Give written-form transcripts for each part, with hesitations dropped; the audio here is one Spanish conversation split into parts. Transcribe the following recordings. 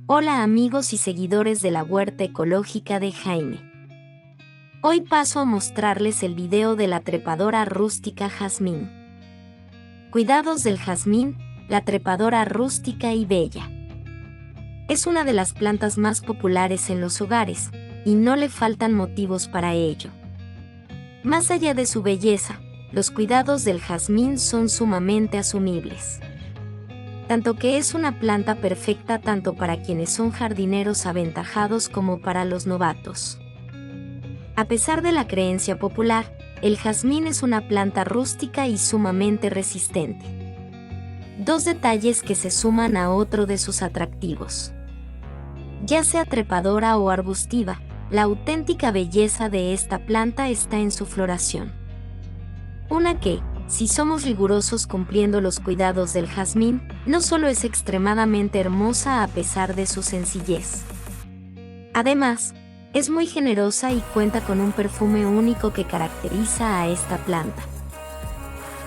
Hola amigos y seguidores de la huerta ecológica de Jaime. Hoy paso a mostrarles el video de la trepadora rústica jazmín. Cuidados del jazmín, la trepadora rústica y bella. Es una de las plantas más populares en los hogares, y no le faltan motivos para ello. Más allá de su belleza, los cuidados del jazmín son sumamente asumibles. Tanto que es una planta perfecta tanto para quienes son jardineros aventajados como para los novatos. A pesar de la creencia popular, el jazmín es una planta rústica y sumamente resistente. Dos detalles que se suman a otro de sus atractivos. Ya sea trepadora o arbustiva, la auténtica belleza de esta planta está en su floración. Una que, si somos rigurosos cumpliendo los cuidados del jazmín, no solo es extremadamente hermosa a pesar de su sencillez. Además, es muy generosa y cuenta con un perfume único que caracteriza a esta planta.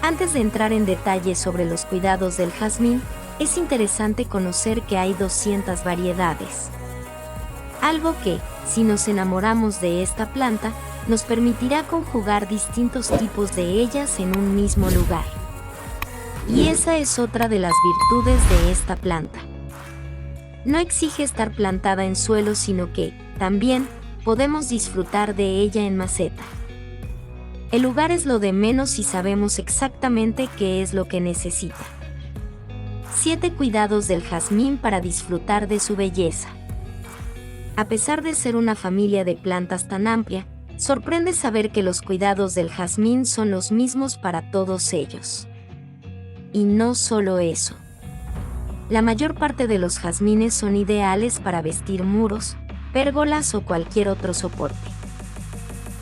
Antes de entrar en detalles sobre los cuidados del jazmín, es interesante conocer que hay 200 variedades. Algo que, si nos enamoramos de esta planta, nos permitirá conjugar distintos tipos de ellas en un mismo lugar. Y esa es otra de las virtudes de esta planta. No exige estar plantada en suelo, sino que, también, podemos disfrutar de ella en maceta. El lugar es lo de menos si sabemos exactamente qué es lo que necesita. 7 cuidados del jazmín para disfrutar de su belleza. A pesar de ser una familia de plantas tan amplia, sorprende saber que los cuidados del jazmín son los mismos para todos ellos. Y no solo eso. La mayor parte de los jazmines son ideales para vestir muros, pérgolas o cualquier otro soporte.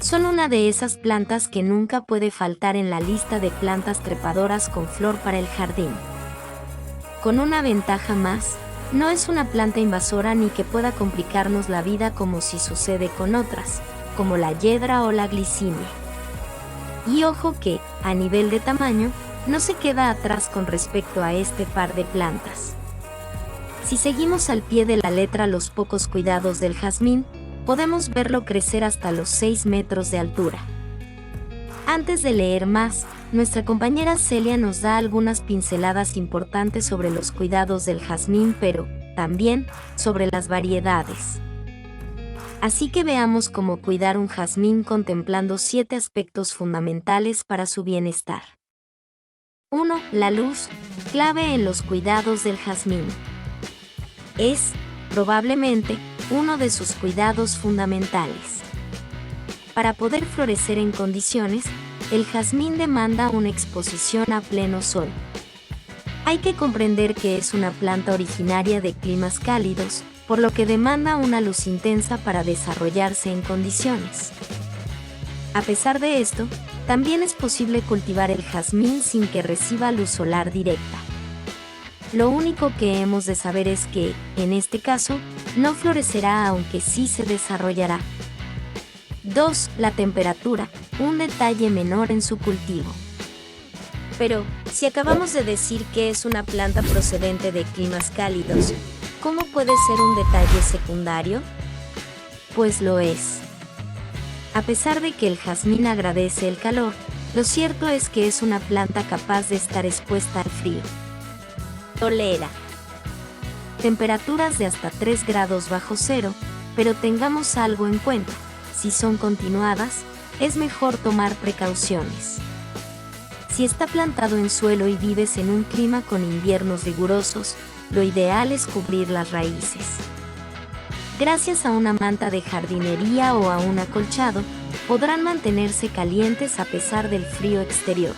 Son una de esas plantas que nunca puede faltar en la lista de plantas trepadoras con flor para el jardín. Con una ventaja más, no es una planta invasora ni que pueda complicarnos la vida como si sucede con otras, como la hiedra o la glicinia. Y ojo que, a nivel de tamaño, no se queda atrás con respecto a este par de plantas. Si seguimos al pie de la letra los pocos cuidados del jazmín, podemos verlo crecer hasta los 6 metros de altura. Antes de leer más, nuestra compañera Celia nos da algunas pinceladas importantes sobre los cuidados del jazmín, pero, también, sobre las variedades. Así que veamos cómo cuidar un jazmín contemplando 7 aspectos fundamentales para su bienestar. 1. La luz, clave en los cuidados del jazmín. Es, probablemente, uno de sus cuidados fundamentales. Para poder florecer en condiciones, el jazmín demanda una exposición a pleno sol. Hay que comprender que es una planta originaria de climas cálidos, por lo que demanda una luz intensa para desarrollarse en condiciones. A pesar de esto, también es posible cultivar el jazmín sin que reciba luz solar directa. Lo único que hemos de saber es que, en este caso, no florecerá aunque sí se desarrollará. 2. La temperatura, un detalle menor en su cultivo. Pero, si acabamos de decir que es una planta procedente de climas cálidos, ¿cómo puede ser un detalle secundario? Pues lo es. A pesar de que el jazmín agradece el calor, lo cierto es que es una planta capaz de estar expuesta al frío. Tolera temperaturas de hasta 3 grados bajo cero, pero tengamos algo en cuenta: si son continuadas, es mejor tomar precauciones. Si está plantado en suelo y vives en un clima con inviernos rigurosos, lo ideal es cubrir las raíces. Gracias a una manta de jardinería o a un acolchado, podrán mantenerse calientes a pesar del frío exterior.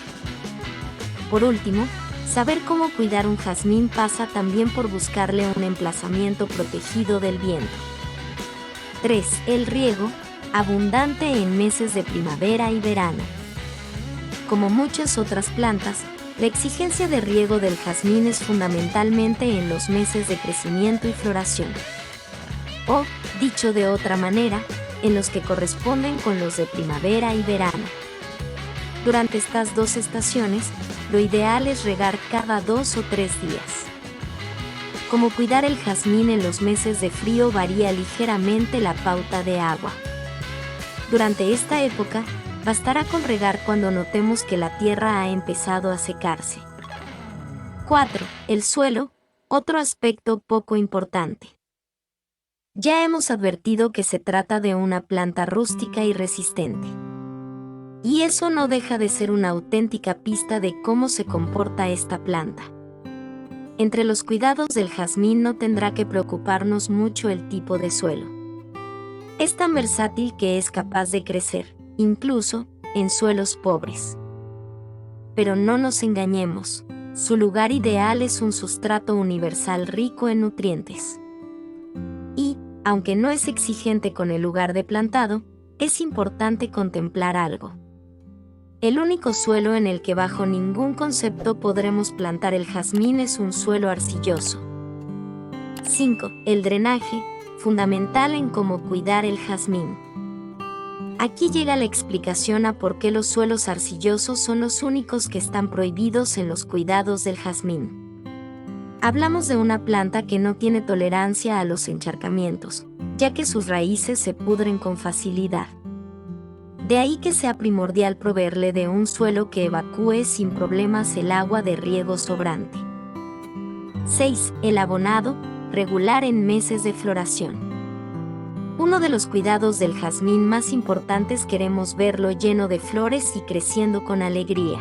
Por último, saber cómo cuidar un jazmín pasa también por buscarle un emplazamiento protegido del viento. 3. El riego, abundante en meses de primavera y verano. Como muchas otras plantas, la exigencia de riego del jazmín es fundamentalmente en los meses de crecimiento y floración. O, dicho de otra manera, en los que corresponden con los de primavera y verano. Durante estas dos estaciones, lo ideal es regar cada 2 o 3 días. Como cuidar el jazmín en los meses de frío varía ligeramente la pauta de agua. Durante esta época, bastará con regar cuando notemos que la tierra ha empezado a secarse. 4. El suelo, otro aspecto poco importante. Ya hemos advertido que se trata de una planta rústica y resistente. Y eso no deja de ser una auténtica pista de cómo se comporta esta planta. Entre los cuidados del jazmín no tendrá que preocuparnos mucho el tipo de suelo. Es tan versátil que es capaz de crecer, incluso, en suelos pobres. Pero no nos engañemos, su lugar ideal es un sustrato universal rico en nutrientes. Y, aunque no es exigente con el lugar de plantado, es importante contemplar algo. El único suelo en el que bajo ningún concepto podremos plantar el jazmín es un suelo arcilloso. 5. El drenaje, fundamental en cómo cuidar el jazmín. Aquí llega la explicación a por qué los suelos arcillosos son los únicos que están prohibidos en los cuidados del jazmín. Hablamos de una planta que no tiene tolerancia a los encharcamientos, ya que sus raíces se pudren con facilidad. De ahí que sea primordial proveerle de un suelo que evacúe sin problemas el agua de riego sobrante. 6. El abonado, regular en meses de floración. Uno de los cuidados del jazmín más importantes queremos verlo lleno de flores y creciendo con alegría.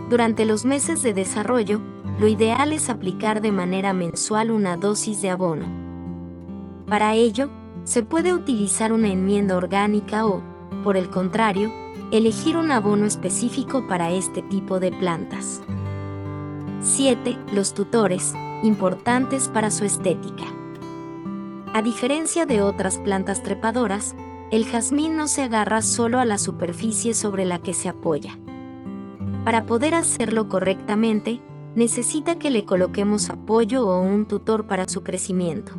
Durante los meses de desarrollo, lo ideal es aplicar de manera mensual una dosis de abono. Para ello, se puede utilizar una enmienda orgánica o, por el contrario, elegir un abono específico para este tipo de plantas. 7. Los tutores, importantes para su estética. A diferencia de otras plantas trepadoras, el jazmín no se agarra solo a la superficie sobre la que se apoya. Para poder hacerlo correctamente, necesita que le coloquemos apoyo o un tutor para su crecimiento.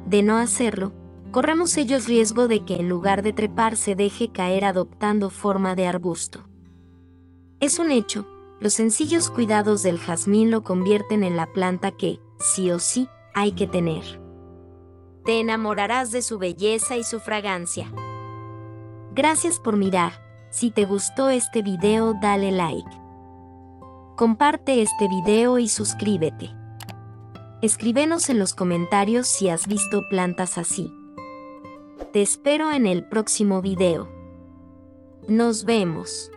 De no hacerlo, corremos ellos riesgo de que en lugar de trepar se deje caer adoptando forma de arbusto. Es un hecho, los sencillos cuidados del jazmín lo convierten en la planta que, sí o sí, hay que tener. Te enamorarás de su belleza y su fragancia. Gracias por mirar. Si te gustó este video, dale like. Comparte este video y suscríbete. Escríbenos en los comentarios si has visto plantas así. Te espero en el próximo video. Nos vemos.